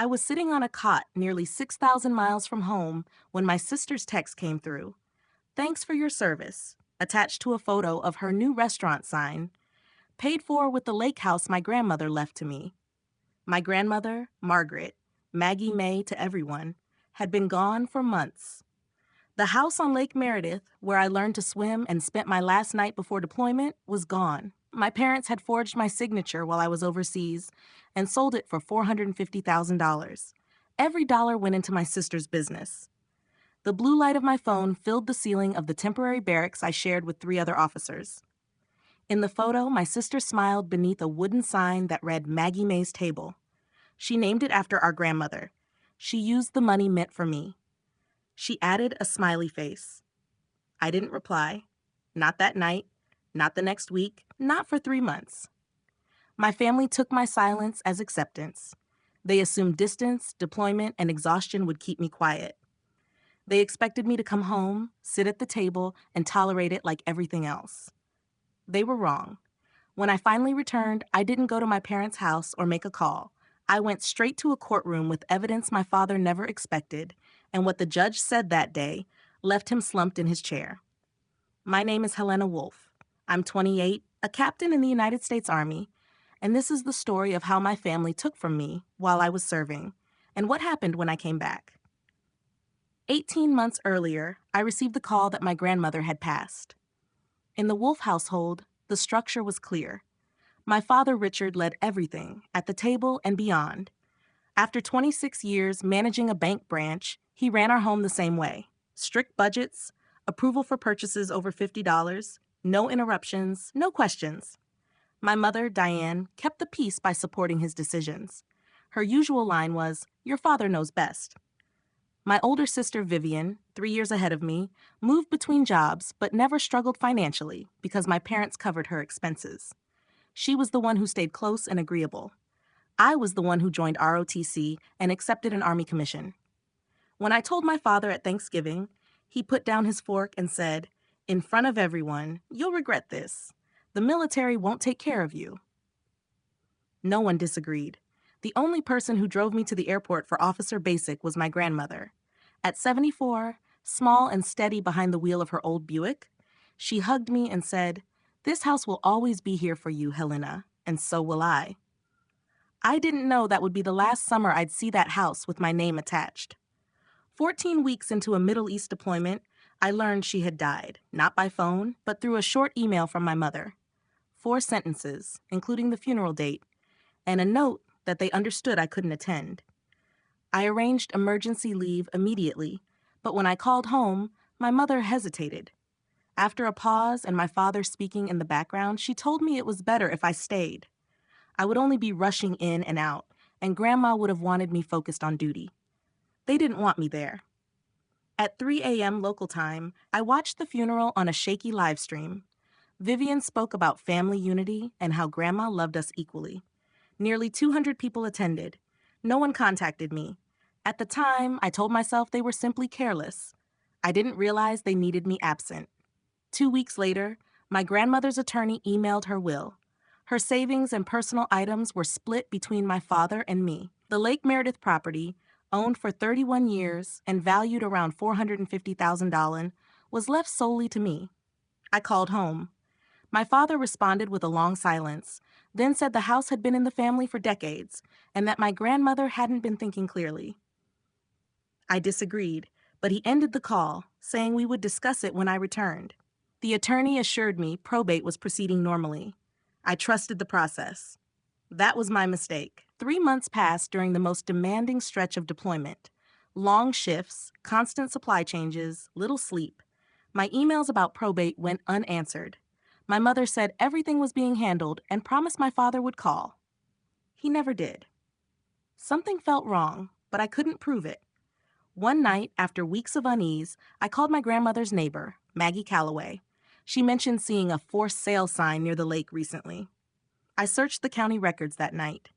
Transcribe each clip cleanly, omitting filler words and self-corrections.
I was sitting on a cot nearly 6,000 miles from home when my sister's text came through. Thanks for your service, attached to a photo of her new restaurant sign, paid for with the Lakehouse my grandmother left to me. My grandmother, Margaret, Maggie May to everyone, had been gone for months. The house on Lake Meredith, where I learned to swim and spent my last night before deployment, was gone. My parents had forged my signature while I was overseas and sold it for $450,000. Every dollar went into my sister's business. The blue light of my phone filled the ceiling of the temporary barracks I shared with 3 other officers. In the photo, my sister smiled beneath a wooden sign that read Maggie May's Table. She named it after our grandmother. She used the money meant for me. She added a smiley face. I didn't reply. Not that night, not the next week, not for 3 months. My family took my silence as acceptance. They assumed distance, deployment, and exhaustion would keep me quiet. They expected me to come home, sit at the table, and tolerate it like everything else. They were wrong. When I finally returned, I didn't go to my parents' house or make a call. I went straight to a courtroom with evidence my father never expected, and what the judge said that day left him slumped in his chair. My name is Helena Wolfe. I'm 28, a captain in the United States Army, and this is the story of how my family took from me while I was serving, and what happened when I came back. 18 months earlier, I received the call that my grandmother had passed. In the Wolfe household, the structure was clear. My father, Richard, led everything, at the table and beyond. After 26 years managing a bank branch, he ran our home the same way. Strict budgets, approval for purchases over $50, no interruptions, no questions. My mother, Diane, kept the peace by supporting his decisions. Her usual line was, "Your father knows best." My older sister, Vivian, 3 years ahead of me, moved between jobs but never struggled financially because my parents covered her expenses. She was the one who stayed close and agreeable. I was the one who joined ROTC and accepted an Army commission. When I told my father at Thanksgiving, he put down his fork and said, "In front of everyone, you'll regret this. The military won't take care of you." No one disagreed. The only person who drove me to the airport for Officer Basic was my grandmother. At 74, small and steady behind the wheel of her old Buick, she hugged me and said, "This house will always be here for you, Helena, and so will I." I didn't know that would be the last summer I'd see that house with my name attached. 14 weeks into a Middle East deployment, I learned she had died, not by phone, but through a short email from my mother. 4 sentences, including the funeral date, and a note that they understood I couldn't attend. I arranged emergency leave immediately, but when I called home, my mother hesitated. After a pause and my father speaking in the background, she told me it was better if I stayed. I would only be rushing in and out, and Grandma would have wanted me focused on duty. They didn't want me there. At 3 a.m. local time, I watched the funeral on a shaky live stream. Vivian spoke about family unity and how Grandma loved us equally. Nearly 200 people attended. No one contacted me. At the time, I told myself they were simply careless. I didn't realize they needed me absent. 2 weeks later, my grandmother's attorney emailed her will. Her savings and personal items were split between my father and me. The Lake Meredith property, owned for 31 years and valued around $450,000, was left solely to me. I called home. My father responded with a long silence, then said the house had been in the family for decades and that my grandmother hadn't been thinking clearly. I disagreed, but he ended the call, saying we would discuss it when I returned. The attorney assured me probate was proceeding normally. I trusted the process. That was my mistake. 3 months passed during the most demanding stretch of deployment. Long shifts, constant supply changes, little sleep. My emails about probate went unanswered. My mother said everything was being handled and promised my father would call. He never did. Something felt wrong, but I couldn't prove it. One night, after weeks of unease, I called my grandmother's neighbor, Maggie Calloway. She mentioned seeing a for sale sign near the lake recently. I searched the county records that night.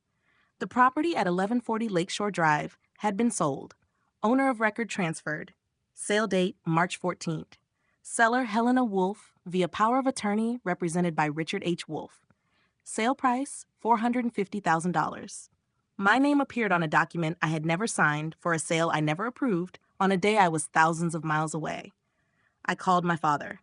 The property at 1140 Lakeshore Drive had been sold. Owner of record transferred. Sale date, March 14th. Seller, Helena Wolfe, via power of attorney represented by Richard H. Wolfe. Sale price, $450,000. My name appeared on a document I had never signed for a sale I never approved on a day I was thousands of miles away. I called my father.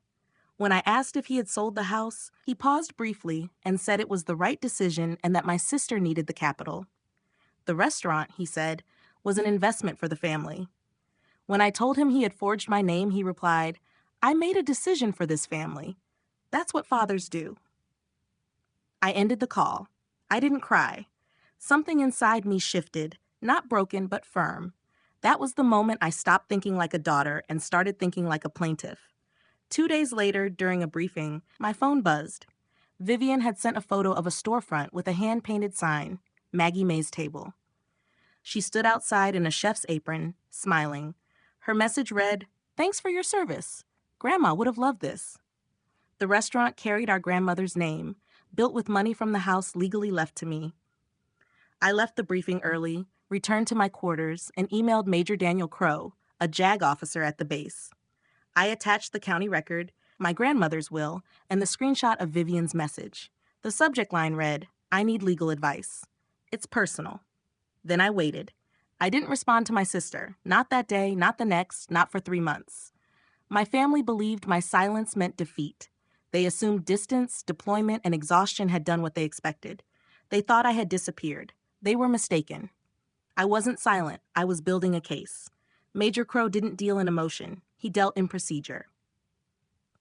When I asked if he had sold the house, he paused briefly and said it was the right decision and that my sister needed the capital. The restaurant, he said, was an investment for the family. When I told him he had forged my name, he replied, "I made a decision for this family. That's what fathers do." I ended the call. I didn't cry. Something inside me shifted, not broken, but firm. That was the moment I stopped thinking like a daughter and started thinking like a plaintiff. 2 days later, during a briefing, my phone buzzed. Vivian had sent a photo of a storefront with a hand-painted sign, Maggie May's Table. She stood outside in a chef's apron, smiling. Her message read, "Thanks for your service. Grandma would have loved this." The restaurant carried our grandmother's name, built with money from the house legally left to me. I left the briefing early, returned to my quarters, and emailed Major Daniel Crow, a JAG officer at the base. I attached the county record, my grandmother's will, and the screenshot of Vivian's message. The subject line read, "I need legal advice. It's personal." Then I waited. I didn't respond to my sister, not that day, not the next, not for 3 months. My family believed my silence meant defeat. They assumed distance, deployment, and exhaustion had done what they expected. They thought I had disappeared. They were mistaken. I wasn't silent. I was building a case. Major Crow didn't deal in emotion. He dealt in procedure.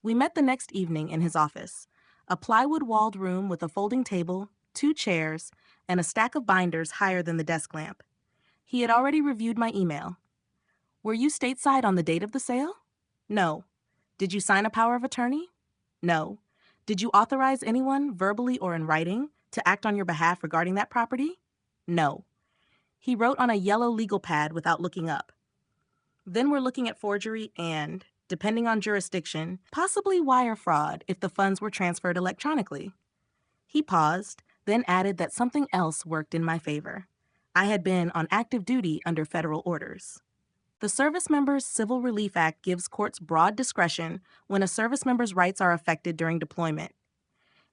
We met the next evening in his office, a plywood-walled room with a folding table, 2 chairs, and a stack of binders higher than the desk lamp. He had already reviewed my email. "Were you stateside on the date of the sale?" "No." "Did you sign a power of attorney?" "No." "Did you authorize anyone, verbally or in writing, to act on your behalf regarding that property?" "No." He wrote on a yellow legal pad without looking up. "Then we're looking at forgery and, depending on jurisdiction, possibly wire fraud if the funds were transferred electronically." He paused, then added that something else worked in my favor. I had been on active duty under federal orders. The Service Members Civil Relief Act gives courts broad discretion when a service member's rights are affected during deployment.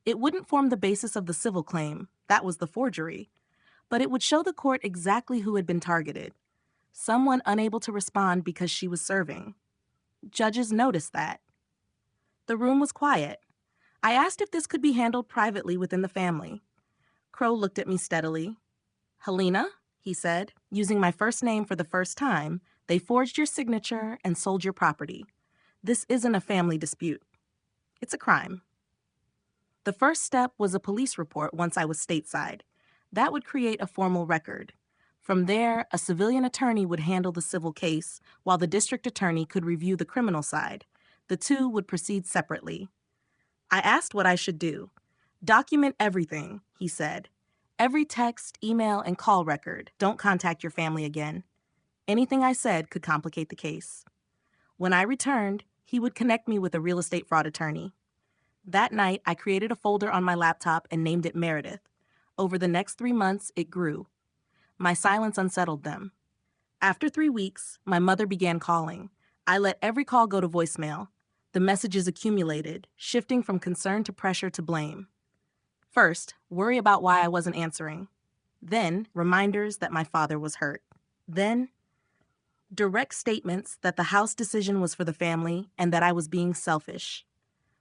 It wouldn't form the basis of the civil claim, that was the forgery, but it would show the court exactly who had been targeted. Someone unable to respond because she was serving. Judges noticed that. The room was quiet. I asked if this could be handled privately within the family. Crow looked at me steadily. "Helena," he said, "using my first name for the first time, they forged your signature and sold your property. This isn't a family dispute. It's a crime." The first step was a police report once I was stateside. That would create a formal record. From there, a civilian attorney would handle the civil case, while the district attorney could review the criminal side. The two would proceed separately. I asked what I should do. "Document everything," he said. "Every text, email, and call record. Don't contact your family again." Anything I said could complicate the case. When I returned, he would connect me with a real estate fraud attorney. That night, I created a folder on my laptop and named it Meredith. Over the next 3 months, it grew. My silence unsettled them. After 3 weeks, my mother began calling. I let every call go to voicemail. The messages accumulated, shifting from concern to pressure to blame. First, worry about why I wasn't answering. Then, reminders that my father was hurt. Then, direct statements that the house decision was for the family and that I was being selfish.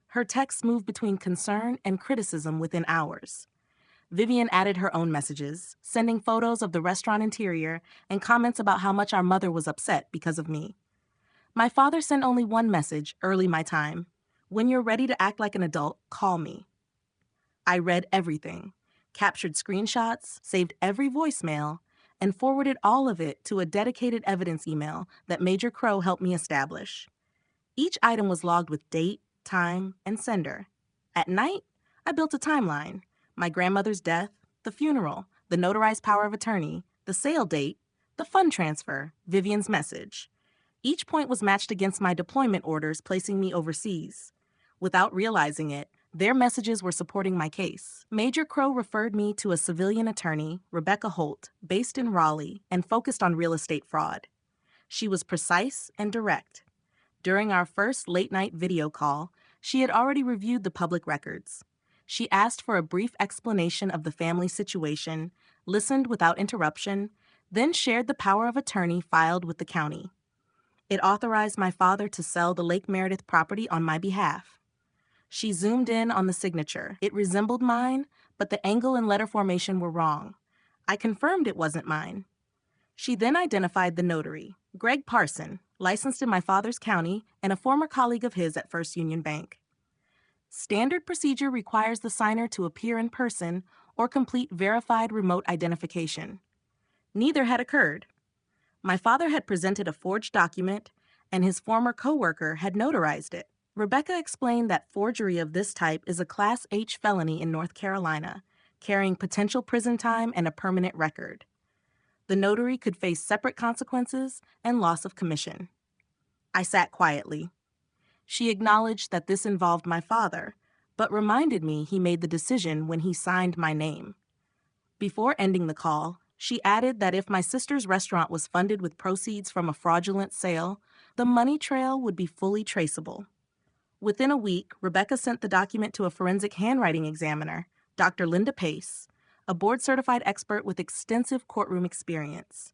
Her texts moved between concern and criticism within hours. Vivian added her own messages, sending photos of the restaurant interior and comments about how much our mother was upset because of me. My father sent only one message, early my time. "When you're ready to act like an adult, call me." I read everything, captured screenshots, saved every voicemail, and forwarded all of it to a dedicated evidence email that Major Crow helped me establish. Each item was logged with date, time, and sender. At night, I built a timeline. My grandmother's death, the funeral, the notarized power of attorney, the sale date, the fund transfer, Vivian's message. Each point was matched against my deployment orders placing me overseas. Without realizing it, their messages were supporting my case. Major Crow referred me to a civilian attorney, Rebecca Holt, based in Raleigh and focused on real estate fraud. She was precise and direct. During our first late-night video call, she had already reviewed the public records. She asked for a brief explanation of the family situation, listened without interruption, then shared the power of attorney filed with the county. It authorized my father to sell the Lake Meredith property on my behalf. She zoomed in on the signature. It resembled mine, but the angle and letter formation were wrong. I confirmed it wasn't mine. She then identified the notary, Greg Parson, licensed in my father's county and a former colleague of his at First Union Bank. Standard procedure requires the signer to appear in person or complete verified remote identification. Neither had occurred. My father had presented a forged document, and his former coworker had notarized it. Rebecca explained that forgery of this type is a Class H felony in North Carolina, carrying potential prison time and a permanent record. The notary could face separate consequences and loss of commission. I sat quietly. She acknowledged that this involved my father, but reminded me he made the decision when he signed my name. Before ending the call, she added that if my sister's restaurant was funded with proceeds from a fraudulent sale, the money trail would be fully traceable. Within a week, Rebecca sent the document to a forensic handwriting examiner, Dr. Linda Pace, a board-certified expert with extensive courtroom experience.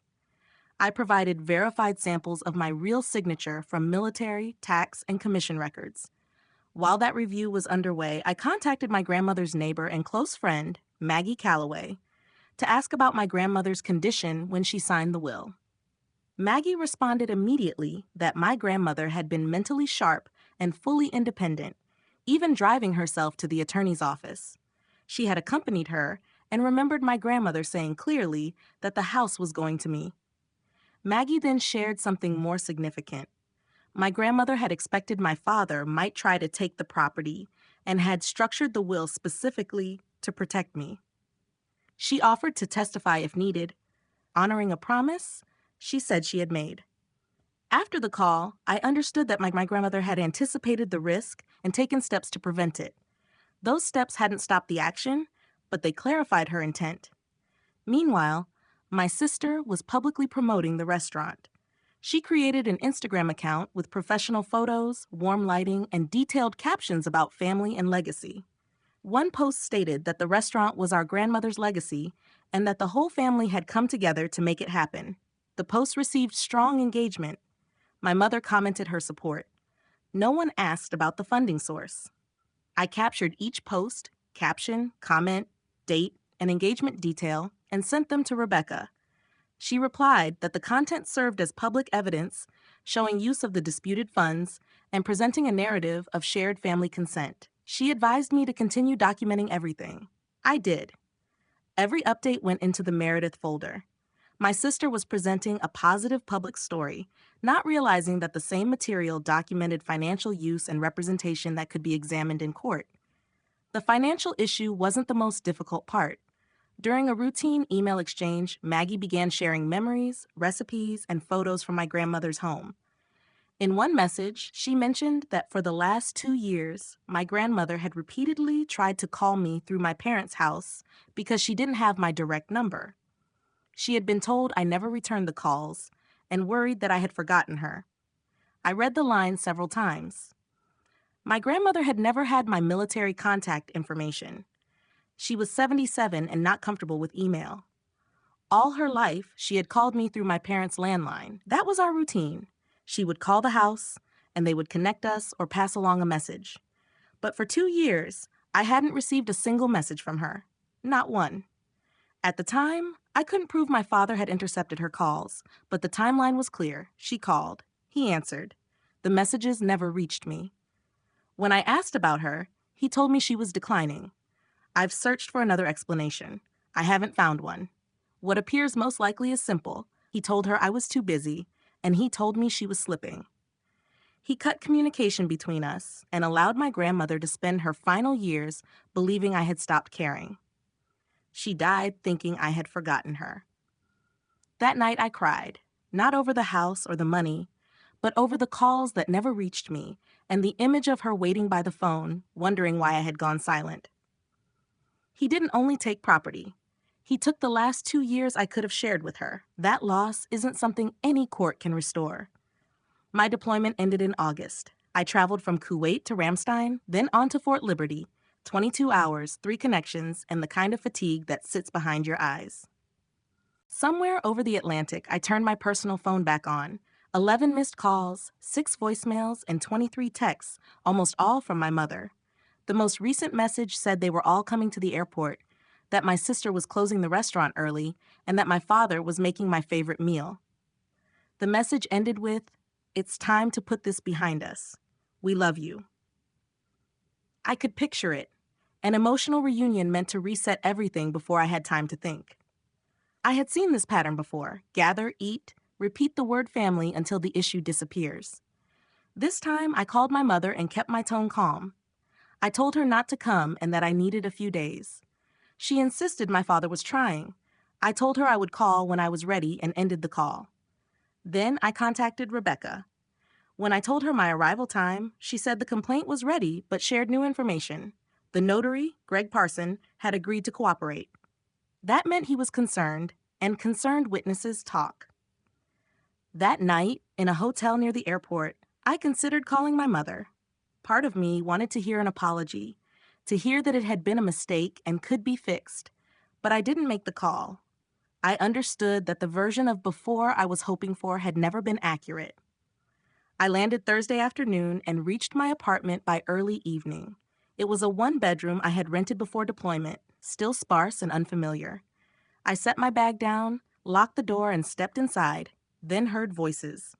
I provided verified samples of my real signature from military, tax, and commission records. While that review was underway, I contacted my grandmother's neighbor and close friend, Maggie Calloway, to ask about my grandmother's condition when she signed the will. Maggie responded immediately that my grandmother had been mentally sharp and fully independent, even driving herself to the attorney's office. She had accompanied her and remembered my grandmother saying clearly that the house was going to me. Maggie then shared something more significant. My grandmother had expected my father might try to take the property and had structured the will specifically to protect me. She offered to testify if needed, honoring a promise she said she had made. After the call, I understood that my grandmother had anticipated the risk and taken steps to prevent it. Those steps hadn't stopped the action, but they clarified her intent. Meanwhile, my sister was publicly promoting the restaurant. She created an Instagram account with professional photos, warm lighting, and detailed captions about family and legacy. One post stated that the restaurant was our grandmother's legacy and that the whole family had come together to make it happen. The post received strong engagement. My mother commented her support. No one asked about the funding source. I captured each post, caption, comment, date, and engagement detail and sent them to Rebecca. She replied that the content served as public evidence, showing use of the disputed funds and presenting a narrative of shared family consent. She advised me to continue documenting everything. I did. Every update went into the Meredith folder. My sister was presenting a positive public story, not realizing that the same material documented financial use and representation that could be examined in court. The financial issue wasn't the most difficult part. During a routine email exchange, Maggie began sharing memories, recipes, and photos from my grandmother's home. In one message, she mentioned that for the last 2 years, my grandmother had repeatedly tried to call me through my parents' house because she didn't have my direct number. She had been told I never returned the calls and worried that I had forgotten her. I read the line several times. My grandmother had never had my military contact information. She was 77 and not comfortable with email. All her life, she had called me through my parents' landline. That was our routine. She would call the house, and they would connect us or pass along a message. But for 2 years, I hadn't received a single message from her. Not one. At the time, I couldn't prove my father had intercepted her calls, but the timeline was clear. She called. He answered. The messages never reached me. When I asked about her, he told me she was declining. I've searched for another explanation. I haven't found one. What appears most likely is simple. He told her I was too busy, and he told me she was slipping. He cut communication between us and allowed my grandmother to spend her final years believing I had stopped caring. She died thinking I had forgotten her. That night I cried, not over the house or the money, but over the calls that never reached me and the image of her waiting by the phone, wondering why I had gone silent. He didn't only take property. He took the last 2 years I could have shared with her. That loss isn't something any court can restore. My deployment ended in August. I traveled from Kuwait to Ramstein, then on to Fort Liberty, 22 hours, 3 connections, and the kind of fatigue that sits behind your eyes. Somewhere over the Atlantic, I turned my personal phone back on. 11 missed calls, 6 voicemails, and 23 texts, almost all from my mother. The most recent message said they were all coming to the airport, that my sister was closing the restaurant early, and that my father was making my favorite meal. The message ended with, "It's time to put this behind us. We love you." I could picture it, an emotional reunion meant to reset everything before I had time to think. I had seen this pattern before: gather, eat, repeat the word family until the issue disappears. This time, I called my mother and kept my tone calm. I told her not to come and that I needed a few days. She insisted my father was trying. I told her I would call when I was ready and ended the call. Then I contacted Rebecca. When I told her my arrival time, she said the complaint was ready but shared new information. The notary, Greg Parson, had agreed to cooperate. That meant he was concerned, and concerned witnesses talk. That night, in a hotel near the airport, I considered calling my mother. Part of me wanted to hear an apology, to hear that it had been a mistake and could be fixed, but I didn't make the call. I understood that the version of before I was hoping for had never been accurate. I landed Thursday afternoon and reached my apartment by early evening. It was a one-bedroom I had rented before deployment, still sparse and unfamiliar. I set my bag down, locked the door, and stepped inside, then heard voices.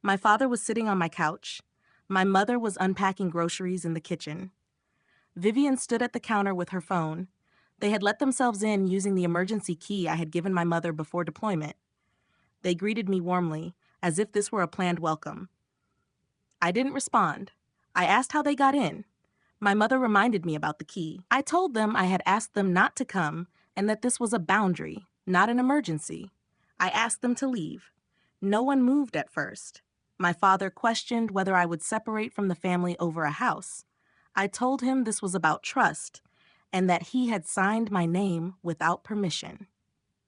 My father was sitting on my couch. My mother was unpacking groceries in the kitchen. Vivian stood at the counter with her phone. They had let themselves in using the emergency key I had given my mother before deployment. They greeted me warmly, as if this were a planned welcome. I didn't respond. I asked how they got in. My mother reminded me about the key. I told them I had asked them not to come and that this was a boundary, not an emergency. I asked them to leave. No one moved at first. My father questioned whether I would separate from the family over a house. I told him this was about trust and that he had signed my name without permission.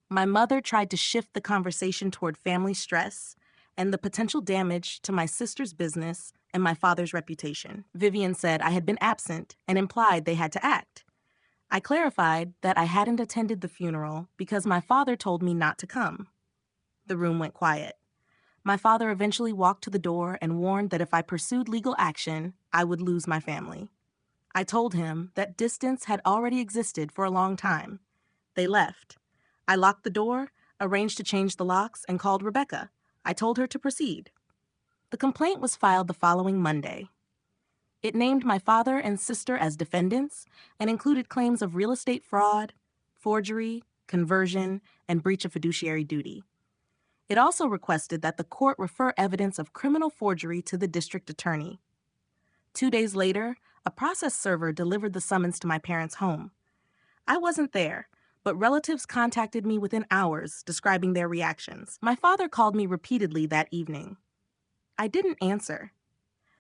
My mother tried to shift the conversation toward family stress and the potential damage to my sister's business and my father's reputation. Vivian said I had been absent and implied they had to act. I clarified that I hadn't attended the funeral because my father told me not to come. The room went quiet. My father eventually walked to the door and warned that if I pursued legal action, I would lose my family. I told him that distance had already existed for a long time. They left. I locked the door, arranged to change the locks, and called Rebecca. I told her to proceed. The complaint was filed the following Monday. It named my father and sister as defendants and included claims of real estate fraud, forgery, conversion, and breach of fiduciary duty. It also requested that the court refer evidence of criminal forgery to the district attorney. 2 days later, a process server delivered the summons to my parents' home. I wasn't there, but relatives contacted me within hours, describing their reactions. My father called me repeatedly that evening. I didn't answer.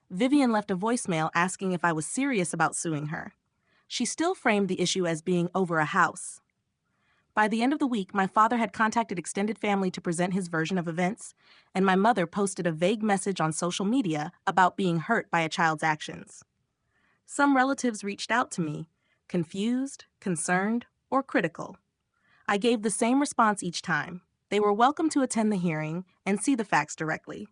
Vivian left a voicemail asking if I was serious about suing her. She still framed the issue as being over a house. By the end of the week, my father had contacted extended family to present his version of events, and my mother posted a vague message on social media about being hurt by a child's actions. Some relatives reached out to me, confused, concerned, or critical. I gave the same response each time. They were welcome to attend the hearing and see the facts directly.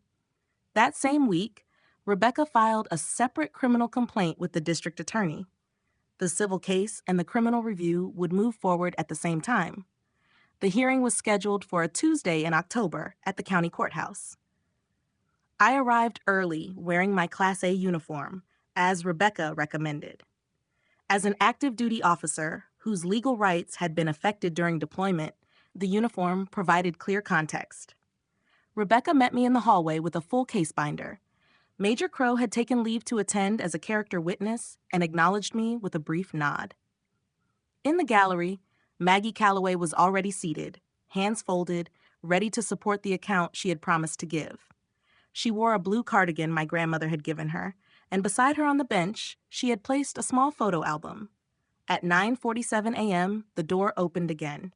That same week, Rebecca filed a separate criminal complaint with the district attorney. The civil case and the criminal review would move forward at the same time. The hearing was scheduled for a Tuesday in October at the county courthouse. I arrived early wearing my Class A uniform, as Rebecca recommended. As an active duty officer whose legal rights had been affected during deployment, the uniform provided clear context. Rebecca met me in the hallway with a full case binder. Major Crow had taken leave to attend as a character witness and acknowledged me with a brief nod. In the gallery, Maggie Calloway was already seated, hands folded, ready to support the account she had promised to give. She wore a blue cardigan my grandmother had given her, and beside her on the bench, she had placed a small photo album. At 9:47 a.m., the door opened again.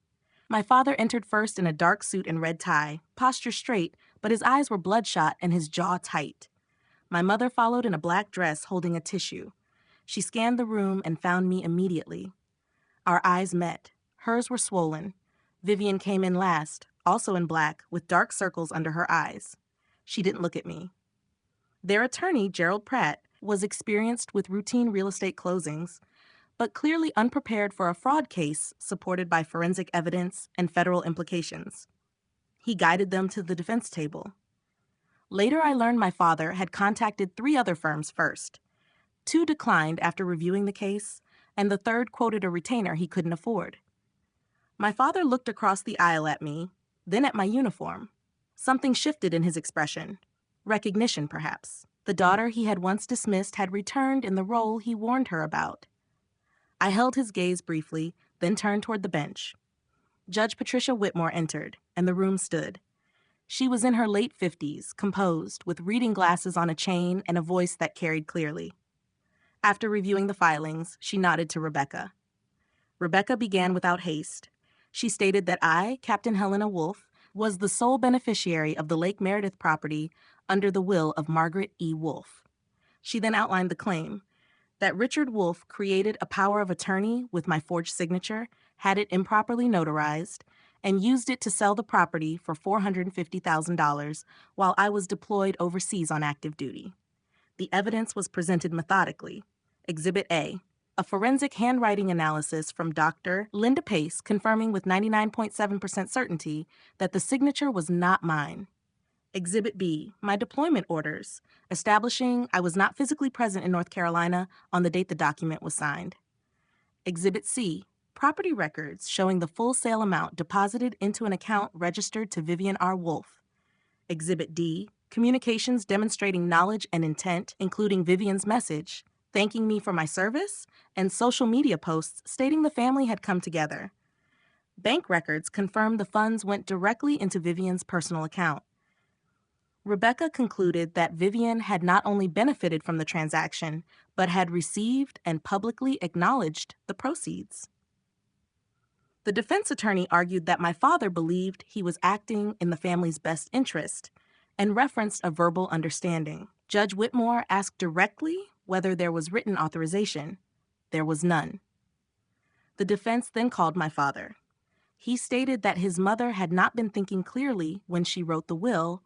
My father entered first in a dark suit and red tie, posture straight, but his eyes were bloodshot and his jaw tight. My mother followed in a black dress holding a tissue. She scanned the room and found me immediately. Our eyes met. Hers were swollen. Vivian came in last, also in black, with dark circles under her eyes. She didn't look at me. Their attorney, Gerald Pratt, was experienced with routine real estate closings, but clearly unprepared for a fraud case supported by forensic evidence and federal implications. He guided them to the defense table. Later, I learned my father had contacted 3 other firms first. 2 declined after reviewing the case, and the third quoted a retainer he couldn't afford. My father looked across the aisle at me, then at my uniform. Something shifted in his expression. Recognition, perhaps. The daughter he had once dismissed had returned in the role he warned her about. I held his gaze briefly, then turned toward the bench. Judge Patricia Whitmore entered, and the room stood. She was in her late 50s, composed, with reading glasses on a chain and a voice that carried clearly. After reviewing the filings, she nodded to Rebecca. Rebecca began without haste. She stated that I, Captain Helena Wolfe, was the sole beneficiary of the Lake Meredith property under the will of Margaret E. Wolfe. She then outlined the claim that Richard Wolfe created a power of attorney with my forged signature, had it improperly notarized, and used it to sell the property for $450,000 while I was deployed overseas on active duty. The evidence was presented methodically. Exhibit A, a forensic handwriting analysis from Dr. Linda Pace confirming with 99.7% certainty that the signature was not mine. Exhibit B, my deployment orders, establishing I was not physically present in North Carolina on the date the document was signed. Exhibit C, property records showing the full sale amount deposited into an account registered to Vivian R. Wolfe. Exhibit D, communications demonstrating knowledge and intent, including Vivian's message, thanking me for my service, and social media posts stating the family had come together. Bank records confirmed the funds went directly into Vivian's personal account. Rebecca concluded that Vivian had not only benefited from the transaction, but had received and publicly acknowledged the proceeds. The defense attorney argued that my father believed he was acting in the family's best interest and referenced a verbal understanding. Judge Whitmore asked directly whether there was written authorization. There was none. The defense then called my father. He stated that his mother had not been thinking clearly when she wrote the will,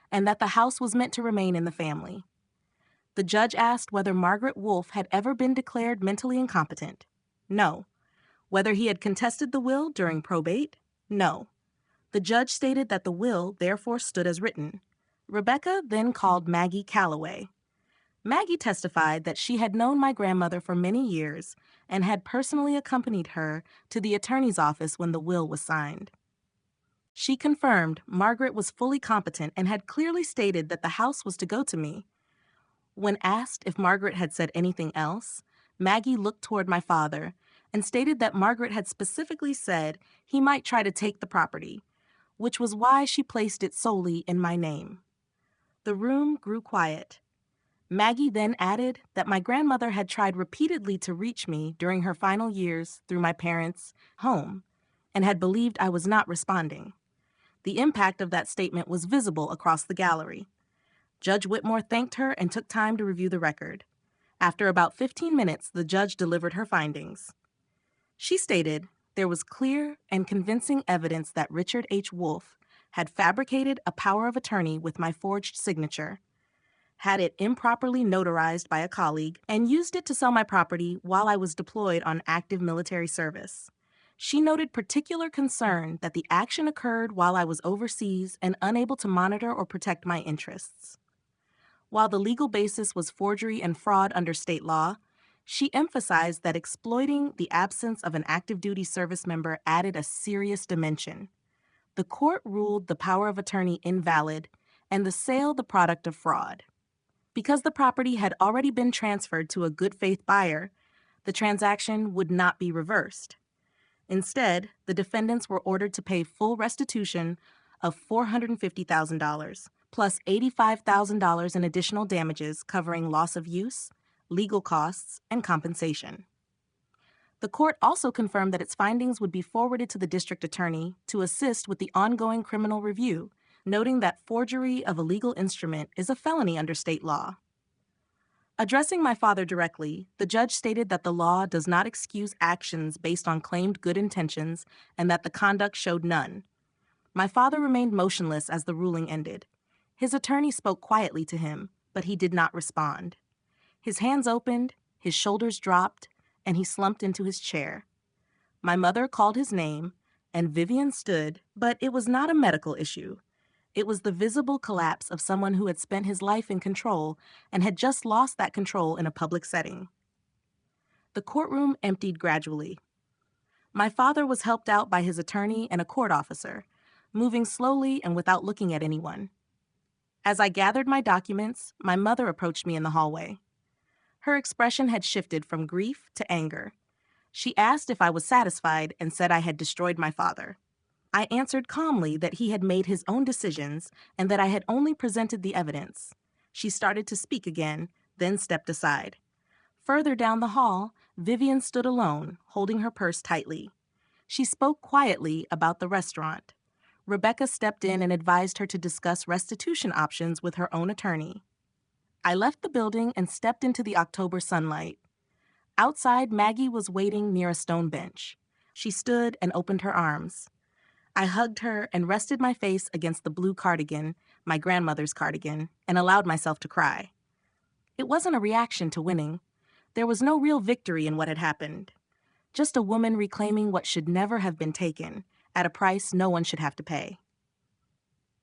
and that the house was meant to remain in the family. The judge asked whether Margaret Wolfe had ever been declared mentally incompetent. No. Whether he had contested the will during probate? No. The judge stated that the will therefore stood as written. Rebecca then called Maggie Calloway. Maggie testified that she had known my grandmother for many years and had personally accompanied her to the attorney's office when the will was signed. She confirmed Margaret was fully competent and had clearly stated that the house was to go to me. When asked if Margaret had said anything else, Maggie looked toward my father and stated that Margaret had specifically said he might try to take the property, which was why she placed it solely in my name. The room grew quiet. Maggie then added that my grandmother had tried repeatedly to reach me during her final years through my parents' home and had believed I was not responding. The impact of that statement was visible across the gallery. Judge Whitmore thanked her and took time to review the record. After about 15 minutes, the judge delivered her findings. She stated there was clear and convincing evidence that Richard H. Wolfe had fabricated a power of attorney with my forged signature, had it improperly notarized by a colleague, and used it to sell my property while I was deployed on active military service. She noted particular concern that the action occurred while I was overseas and unable to monitor or protect my interests. While the legal basis was forgery and fraud under state law, she emphasized that exploiting the absence of an active duty service member added a serious dimension. The court ruled the power of attorney invalid and the sale the product of fraud. Because the property had already been transferred to a good faith buyer, the transaction would not be reversed. Instead, the defendants were ordered to pay full restitution of $450,000, plus $85,000 in additional damages covering loss of use, legal costs, and compensation. The court also confirmed that its findings would be forwarded to the district attorney to assist with the ongoing criminal review, noting that forgery of a legal instrument is a felony under state law. Addressing my father directly, the judge stated that the law does not excuse actions based on claimed good intentions and that the conduct showed none. My father remained motionless as the ruling ended. His attorney spoke quietly to him, but he did not respond. His hands opened, his shoulders dropped, and he slumped into his chair. My mother called his name, and Vivian stood, but it was not a medical issue. It was the visible collapse of someone who had spent his life in control and had just lost that control in a public setting. The courtroom emptied gradually. My father was helped out by his attorney and a court officer, moving slowly and without looking at anyone. As I gathered my documents, my mother approached me in the hallway. Her expression had shifted from grief to anger. She asked if I was satisfied and said I had destroyed my father. I answered calmly that he had made his own decisions and that I had only presented the evidence. She started to speak again, then stepped aside. Further down the hall, Vivian stood alone, holding her purse tightly. She spoke quietly about the restaurant. Rebecca stepped in and advised her to discuss restitution options with her own attorney. I left the building and stepped into the October sunlight. Outside, Maggie was waiting near a stone bench. She stood and opened her arms. I hugged her and rested my face against the blue cardigan, my grandmother's cardigan, and allowed myself to cry. It wasn't a reaction to winning. There was no real victory in what had happened. Just a woman reclaiming what should never have been taken, at a price no one should have to pay.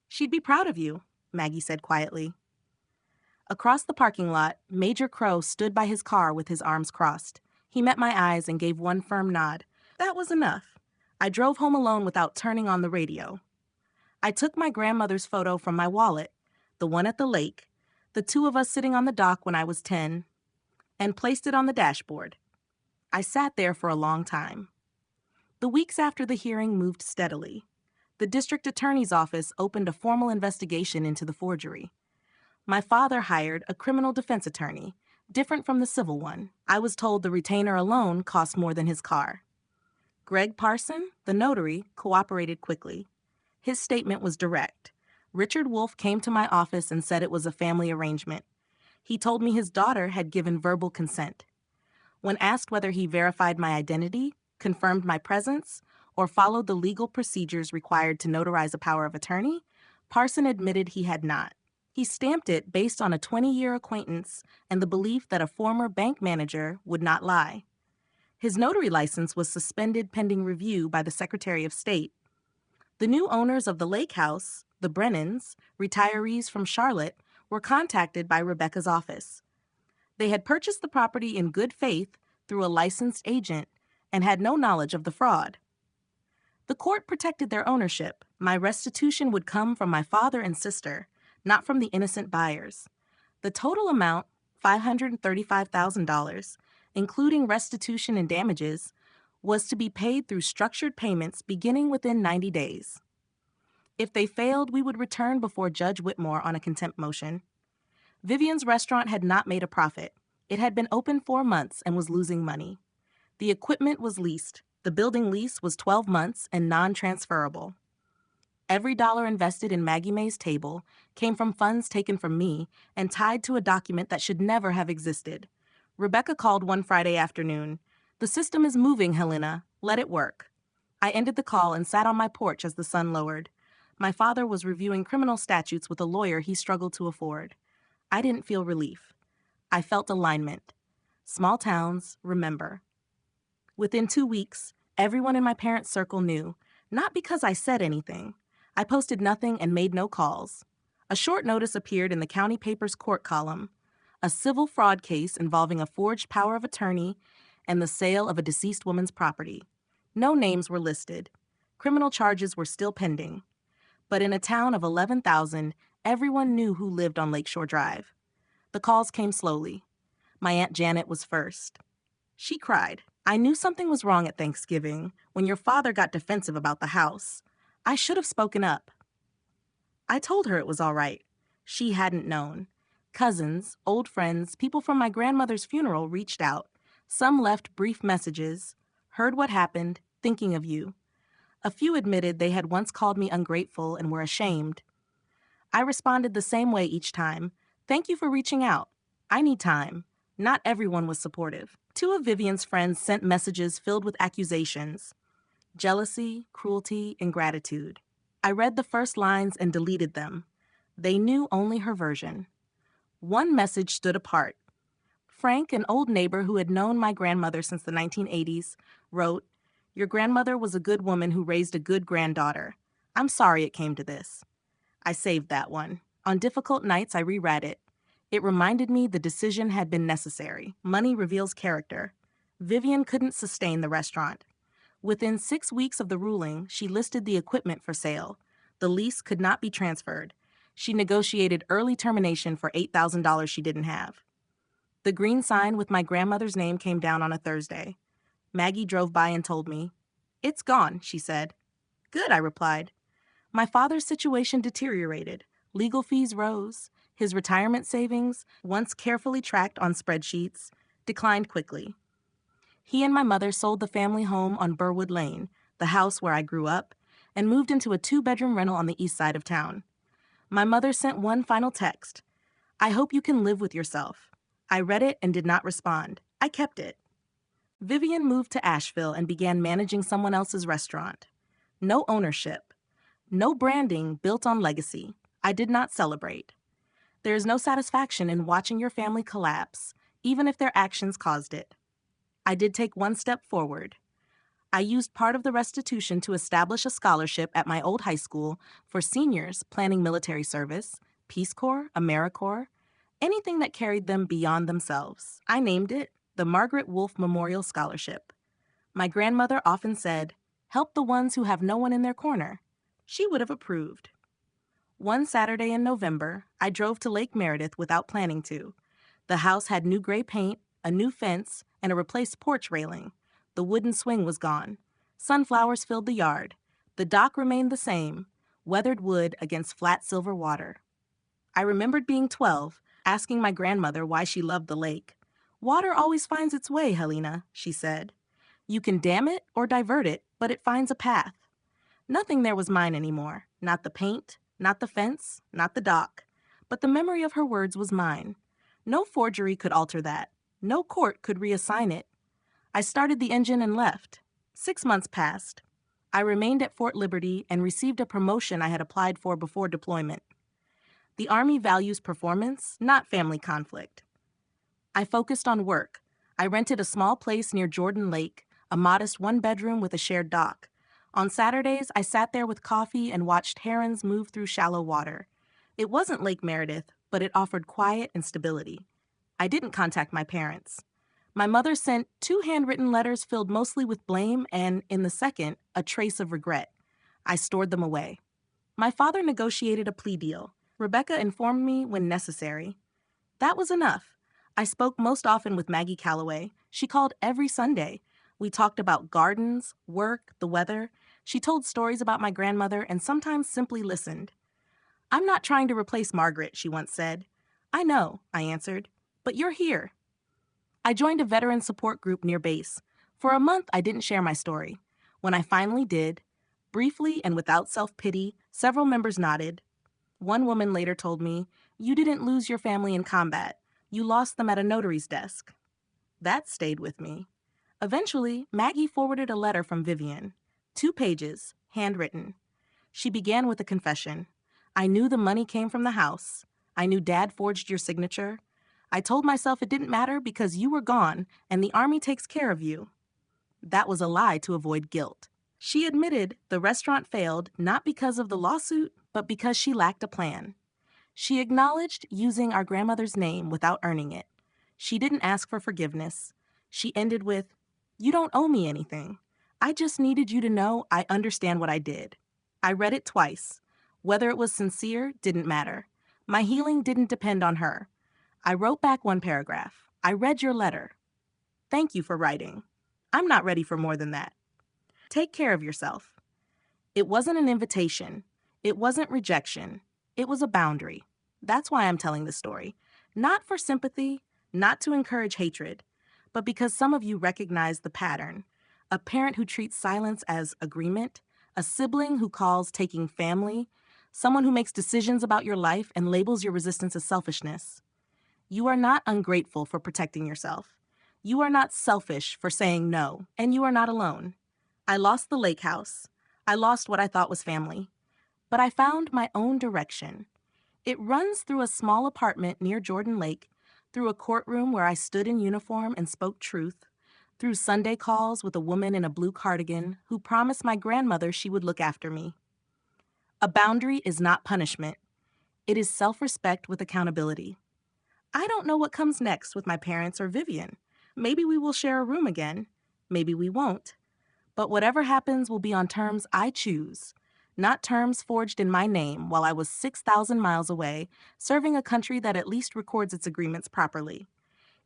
"She'd be proud of you," Maggie said quietly. Across the parking lot, Major Crow stood by his car with his arms crossed. He met my eyes and gave one firm nod. That was enough. I drove home alone without turning on the radio. I took my grandmother's photo from my wallet, the one at the lake, the two of us sitting on the dock when I was 10, and placed it on the dashboard. I sat there for a long time. The weeks after the hearing moved steadily. The district attorney's office opened a formal investigation into the forgery. My father hired a criminal defense attorney, different from the civil one. I was told the retainer alone cost more than his car. Greg Parson, the notary, cooperated quickly. His statement was direct. Richard Wolf came to my office and said it was a family arrangement. He told me his daughter had given verbal consent. When asked whether he verified my identity, confirmed my presence, or followed the legal procedures required to notarize a power of attorney, Parson admitted he had not. He stamped it based on a 20-year acquaintance and the belief that a former bank manager would not lie. His notary license was suspended pending review by the Secretary of State. The new owners of the Lakehouse, the Brennans, retirees from Charlotte, were contacted by Rebecca's office. They had purchased the property in good faith through a licensed agent and had no knowledge of the fraud. The court protected their ownership. My restitution would come from my father and sister, not from the innocent buyers. The total amount, $535,000, including restitution and damages, was to be paid through structured payments beginning within 90 days. If they failed, we would return before Judge Whitmore on a contempt motion. Vivian's restaurant had not made a profit. It had been open 4 months and was losing money. The equipment was leased. The building lease was 12 months and non-transferable. Every dollar invested in Maggie Mae's table came from funds taken from me and tied to a document that should never have existed. Rebecca called one Friday afternoon. "The system is moving, Helena. Let it work." I ended the call and sat on my porch as the sun lowered. My father was reviewing criminal statutes with a lawyer he struggled to afford. I didn't feel relief. I felt alignment. Small towns, remember. Within 2 weeks, everyone in my parents' circle knew, not because I said anything. I posted nothing and made no calls. A short notice appeared in the county paper's court column. A civil fraud case involving a forged power of attorney and the sale of a deceased woman's property. No names were listed. Criminal charges were still pending. But in a town of 11,000, everyone knew who lived on Lakeshore Drive. The calls came slowly. My Aunt Janet was first. She cried. "I knew something was wrong at Thanksgiving when your father got defensive about the house. I should have spoken up." I told her it was all right. She hadn't known. Cousins, old friends, people from my grandmother's funeral reached out. Some left brief messages, heard what happened, thinking of you. A few admitted they had once called me ungrateful and were ashamed. I responded the same way each time. "Thank you for reaching out. I need time." Not everyone was supportive. 2 of Vivian's friends sent messages filled with accusations. Jealousy, cruelty, ingratitude. I read the first lines and deleted them. They knew only her version. One message stood apart. Frank, an old neighbor who had known my grandmother since the 1980s, wrote, "Your grandmother was a good woman who raised a good granddaughter. I'm sorry it came to this." I saved that one. On difficult nights, I reread it. It reminded me the decision had been necessary. Money reveals character. Vivian couldn't sustain the restaurant. Within 6 weeks of the ruling, she listed the equipment for sale. The lease could not be transferred. She negotiated early termination for $8,000 she didn't have. The green sign with my grandmother's name came down on a Thursday. Maggie drove by and told me. "It's gone," she said. "Good," I replied. My father's situation deteriorated. Legal fees rose. His retirement savings, once carefully tracked on spreadsheets, declined quickly. He and my mother sold the family home on Burwood Lane, the house where I grew up, and moved into a 2-bedroom rental on the east side of town. My mother sent one final text. "I hope you can live with yourself." I read it and did not respond. I kept it. Vivian moved to Asheville and began managing someone else's restaurant. No ownership. No branding built on legacy. I did not celebrate. There is no satisfaction in watching your family collapse, even if their actions caused it. I did take one step forward. I used part of the restitution to establish a scholarship at my old high school for seniors planning military service, Peace Corps, AmeriCorps, anything that carried them beyond themselves. I named it the Margaret Wolf Memorial Scholarship. My grandmother often said, "Help the ones who have no one in their corner." She would have approved. One Saturday in November, I drove to Lake Meredith without planning to. The house had new gray paint, a new fence, and a replaced porch railing. The wooden swing was gone. Sunflowers filled the yard. The dock remained the same, weathered wood against flat silver water. I remembered being 12, asking my grandmother why she loved the lake. "Water always finds its way, Helena," she said. "You can dam it or divert it, but it finds a path." Nothing there was mine anymore. Not the paint, not the fence, not the dock. But the memory of her words was mine. No forgery could alter that. No court could reassign it. I started the engine and left. 6 months passed. I remained at Fort Liberty and received a promotion I had applied for before deployment. The Army values performance, not family conflict. I focused on work. I rented a small place near Jordan Lake, a modest 1-bedroom with a shared dock. On Saturdays, I sat there with coffee and watched herons move through shallow water. It wasn't Lake Meredith, but it offered quiet and stability. I didn't contact my parents. My mother sent 2 handwritten letters filled mostly with blame and, in the second, a trace of regret. I stored them away. My father negotiated a plea deal. Rebecca informed me when necessary. That was enough. I spoke most often with Maggie Calloway. She called every Sunday. We talked about gardens, work, the weather. She told stories about my grandmother and sometimes simply listened. "I'm not trying to replace Margaret," she once said. "I know," I answered, "but you're here." I joined a veteran support group near base. For a month, I didn't share my story. When I finally did, briefly and without self-pity, several members nodded. One woman later told me, "You didn't lose your family in combat. You lost them at a notary's desk." That stayed with me. Eventually, Maggie forwarded a letter from Vivian. 2 pages, handwritten. She began with a confession. "I knew the money came from the house. I knew Dad forged your signature. I told myself it didn't matter because you were gone and the Army takes care of you." That was a lie to avoid guilt. She admitted the restaurant failed not because of the lawsuit, but because she lacked a plan. She acknowledged using our grandmother's name without earning it. She didn't ask for forgiveness. She ended with, "You don't owe me anything. I just needed you to know I understand what I did." I read it twice. Whether it was sincere didn't matter. My healing didn't depend on her. I wrote back one paragraph. "I read your letter. Thank you for writing. I'm not ready for more than that. Take care of yourself." It wasn't an invitation. It wasn't rejection. It was a boundary. That's why I'm telling this story. Not for sympathy, not to encourage hatred, but because some of you recognize the pattern. A parent who treats silence as agreement, a sibling who calls taking family, someone who makes decisions about your life and labels your resistance as selfishness. You are not ungrateful for protecting yourself. You are not selfish for saying no, and you are not alone. I lost the Lakehouse. I lost what I thought was family. but I found my own direction. It runs through a small apartment near Jordan Lake, through a courtroom where I stood in uniform and spoke truth, through Sunday calls with a woman in a blue cardigan who promised my grandmother she would look after me. A boundary is not punishment. It is self-respect with accountability. I don't know what comes next with my parents or Vivian. Maybe we will share a room again. Maybe we won't. But whatever happens will be on terms I choose, not terms forged in my name while I was 6,000 miles away, serving a country that at least records its agreements properly.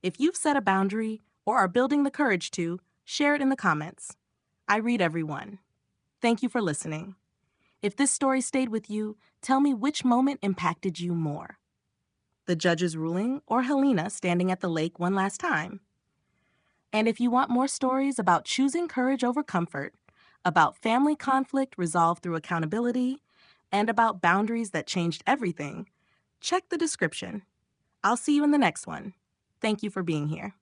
If you've set a boundary or are building the courage to, share it in the comments. I read every one. Thank you for listening. If this story stayed with you, tell me which moment impacted you more. The judge's ruling or Helena standing at the lake one last time. And if you want more stories about choosing courage over comfort, about family conflict resolved through accountability, and about boundaries that changed everything, check the description. I'll see you in the next one. Thank you for being here.